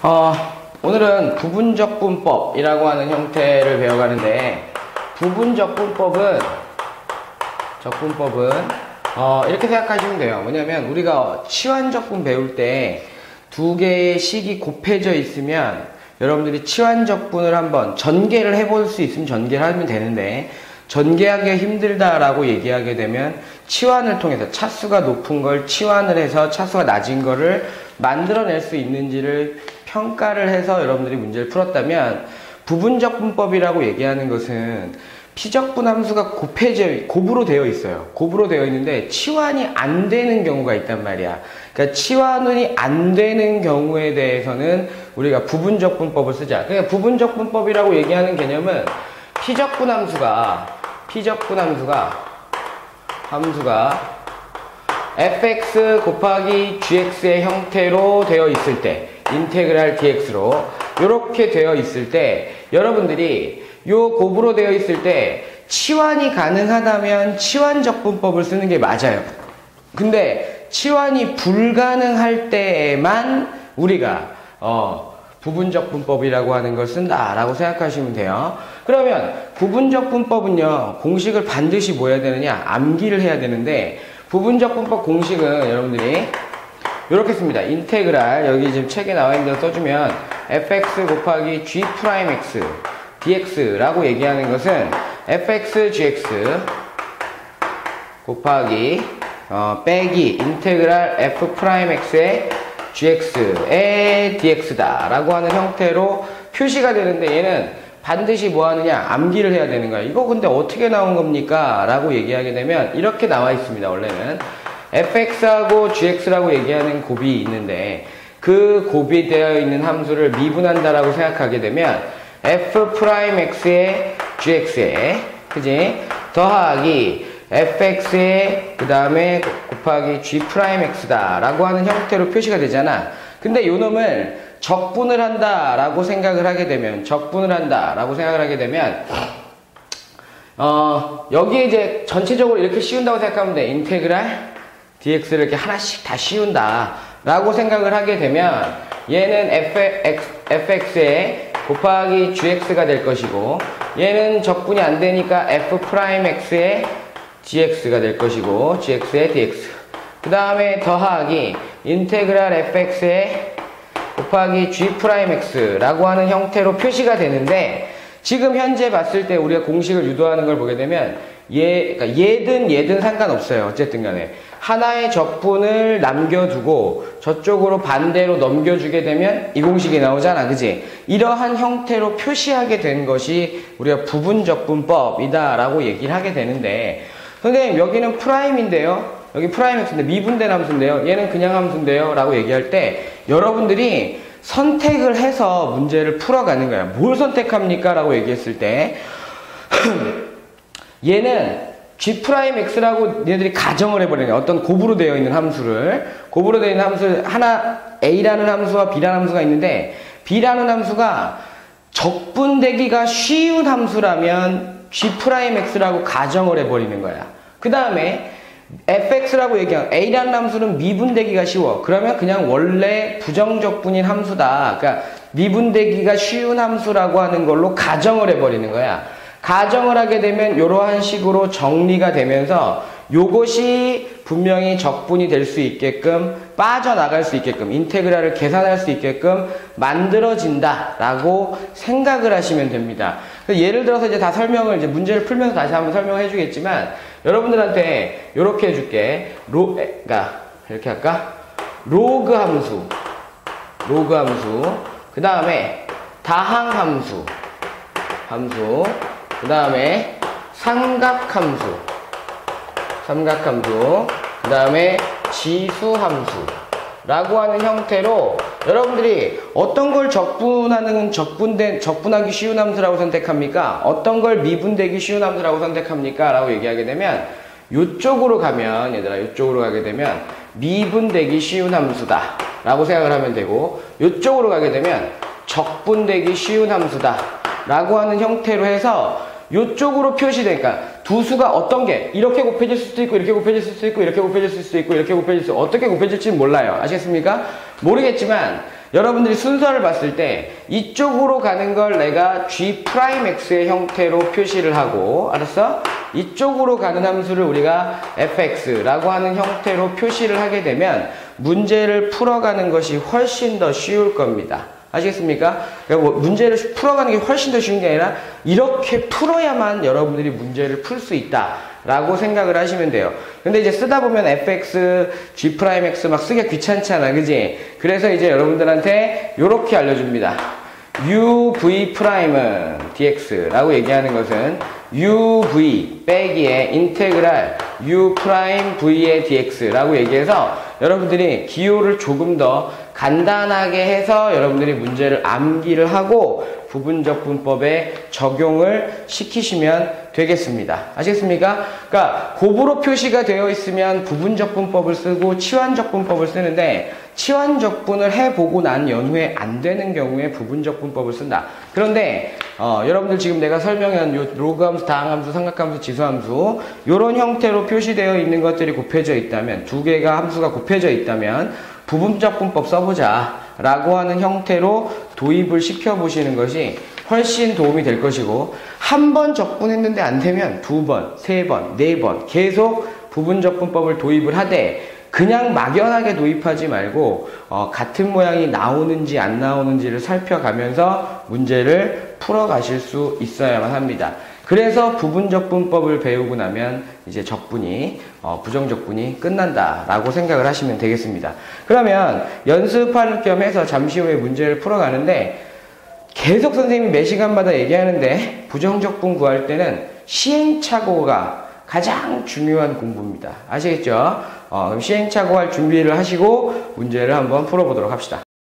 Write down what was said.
어, 오늘은 부분적분법이라고 하는 형태를 배워가는데, 부분적분법은 이렇게 생각하시면 돼요. 뭐냐면 우리가 치환적분 배울 때 두 개의 식이 곱해져 있으면 여러분들이 치환적분을 한번 전개를 해볼 수 있으면 전개를 하면 되는데, 전개하기가 힘들다라고 얘기하게 되면 치환을 통해서 차수가 높은 걸 치환을 해서 차수가 낮은 거를 만들어낼 수 있는지를 평가를 해서 여러분들이 문제를 풀었다면, 부분적분법이라고 얘기하는 것은 피적분 함수가 곱으로 되어 있어요. 곱으로 되어 있는데 치환이 안 되는 경우가 있단 말이야. 그러니까 치환이 안 되는 경우에 대해서는 우리가 부분적분법을 쓰자. 그러니까 부분적분법이라고 얘기하는 개념은 피적분 함수가 fx 곱하기 gx의 형태로 되어 있을 때, 인테그랄 dx로 이렇게 되어 있을 때, 여러분들이 요 곱으로 되어 있을 때 치환이 가능하다면 치환적분법을 쓰는 게 맞아요. 근데 치환이 불가능할 때에만 우리가 부분적분법이라고 하는 걸 쓴다라고 생각하시면 돼요. 그러면 부분적분법은요, 공식을 반드시 뭐 해야 되느냐? 암기를 해야 되는데, 부분적분법 공식은 여러분들이 이렇게 씁니다. 인테그랄, 여기 지금 책에 나와 있는 대로 써주면 fx 곱하기 g'x dx라고 얘기하는 것은 fx gx 곱하기 빼기 인테그랄 f'x의 gx의 dx다 라고 하는 형태로 표시가 되는데, 얘는 반드시 뭐 하느냐? 암기를 해야 되는 거야. 이거 근데 어떻게 나온 겁니까? 라고 얘기하게 되면 이렇게 나와 있습니다. 원래는 fx하고 gx라고 얘기하는 곱이 있는데, 그 곱이 되어 있는 함수를 미분한다라고 생각하게 되면 f'x의 gx에, 그지? 더하기 fx의 그 다음에 곱하기 g'x다 라고 하는 형태로 표시가 되잖아. 근데 요 놈을 적분을 한다 라고 생각을 하게 되면, 여기에 이제 전체적으로 이렇게 씌운다고 생각하면 돼. 인테그랄 dx를 이렇게 하나씩 다 씌운다 라고 생각을 하게 되면, 얘는 fx에 곱하기 gx가 될 것이고, 얘는 적분이 안 되니까 f'x의 gx가 될 것이고, gx의 dx. 그 다음에 더하기 인테그랄 fx의 곱하기 g'x라고 하는 형태로 표시가 되는데, 지금 현재 봤을 때 우리가 공식을 유도하는 걸 보게 되면 그러니까 얘든 상관없어요. 어쨌든 간에 하나의 적분을 남겨두고 저쪽으로 반대로 넘겨주게 되면 이 공식이 나오잖아. 그지? 이러한 형태로 표시하게 된 것이 우리가 부분적분법이다 라고 얘기를 하게 되는데, 선생님 여기는 프라임인데요, 여기 프라임 x인데 미분된 함수인데요, 얘는 그냥 함수인데요 라고 얘기할 때 여러분들이 선택을 해서 문제를 풀어가는 거야. 뭘 선택합니까? 라고 얘기했을 때 얘는 g'x라고 얘네들이 가정을 해버리는 거야. 어떤 곱으로 되어 있는 함수를, 곱으로 되어 있는 함수 하나, a라는 함수와 b라는 함수가 있는데, b라는 함수가 적분되기가 쉬운 함수라면 g'x라고 가정을 해버리는 거야. 그 다음에 fx라고 얘기한 a라는 함수는 미분되기가 쉬워. 그러면 그냥 원래 부정적분인 함수다, 그러니까 미분되기가 쉬운 함수라고 하는 걸로 가정을 해버리는 거야. 가정을 하게 되면 이러한 식으로 정리가 되면서 요것이 분명히 적분이 될 수 있게끔, 빠져나갈 수 있게끔, 인테그랄을 계산할 수 있게끔 만들어진다 라고 생각을 하시면 됩니다. 예를 들어서 이제 다 설명을, 이제 문제를 풀면서 다시 한번 설명해 주겠지만, 여러분들한테 이렇게 해줄게. 그러니까 이렇게 할까? 로그 함수, 그 다음에 다항 함수, 그 다음에 삼각함수, 그 다음에 지수함수 라고 하는 형태로 여러분들이 어떤 걸 적분하기 쉬운 함수라고 선택합니까? 어떤 걸 미분되기 쉬운 함수라고 선택합니까? 라고 얘기하게 되면, 요쪽으로 가면, 얘들아, 요쪽으로 가게 되면 미분되기 쉬운 함수다 라고 생각을 하면 되고, 요쪽으로 가게 되면 적분되기 쉬운 함수다 라고 하는 형태로 해서 요쪽으로 표시되니까, 두 수가 어떤 게 이렇게 곱해질 수도 있고, 이렇게 곱해질 수도 있고, 이렇게 곱해질 수도 있고, 이렇게 곱해질 수, 어떻게 곱해질지는 몰라요. 아시겠습니까? 모르겠지만 여러분들이 순서를 봤을 때 이쪽으로 가는 걸 내가 G'X의 형태로 표시를 하고, 알았어? 이쪽으로 가는 함수를 우리가 fx라고 하는 형태로 표시를 하게 되면 문제를 풀어가는 것이 훨씬 더 쉬울 겁니다. 아시겠습니까? 그러니까 뭐 문제를 풀어가는 게 훨씬 더 쉬운 게 아니라 이렇게 풀어야만 여러분들이 문제를 풀 수 있다 라고 생각을 하시면 돼요. 근데 이제 쓰다 보면 fx, g'x 막 쓰기가 귀찮잖아, 그지? 그래서 이제 여러분들한테 요렇게 알려줍니다. uv''은 dx라고 얘기하는 것은 uv 빼기에 인테그랄 u'v의 dx라고 얘기해서 여러분들이 기호를 조금 더 간단하게 해서 여러분들이 문제를 암기를 하고 부분적 분법에 적용을 시키시면 되겠습니다. 아시겠습니까? 그러니까 곱으로 표시가 되어 있으면 부분적 분법을 쓰고 치환적 분법을 쓰는데 치환적 분을 해보고 난 연후에 안 되는 경우에 부분적 분법을 쓴다. 그런데 여러분들 지금 내가 설명한 요 로그함수, 다항함수, 삼각함수, 지수함수 요런 형태로 표시되어 있는 것들이 곱해져 있다면, 두 개가 함수가 곱해져 있다면 부분적 분법 써보자 라고 하는 형태로 도입을 시켜보시는 것이 훨씬 도움이 될 것이고, 한 번 적분했는데 안 되면 두 번, 세 번, 네 번 계속 부분적 분법을 도입을 하되 그냥 막연하게 도입하지 말고 같은 모양이 나오는지 안 나오는지를 살펴가면서 문제를 풀어가실 수 있어야만 합니다. 그래서 부분적 분법을 배우고 나면 이제 적분이 부정적분이 끝난다라고 생각을 하시면 되겠습니다. 그러면 연습할 겸 해서 잠시 후에 문제를 풀어가는데 계속 선생님이 매 시간마다 얘기하는데 부정적분 구할 때는 시행착오가 가장 중요한 공부입니다. 아시겠죠? 그럼 시행착오 할 준비를 하시고 문제를 한번 풀어보도록 합시다.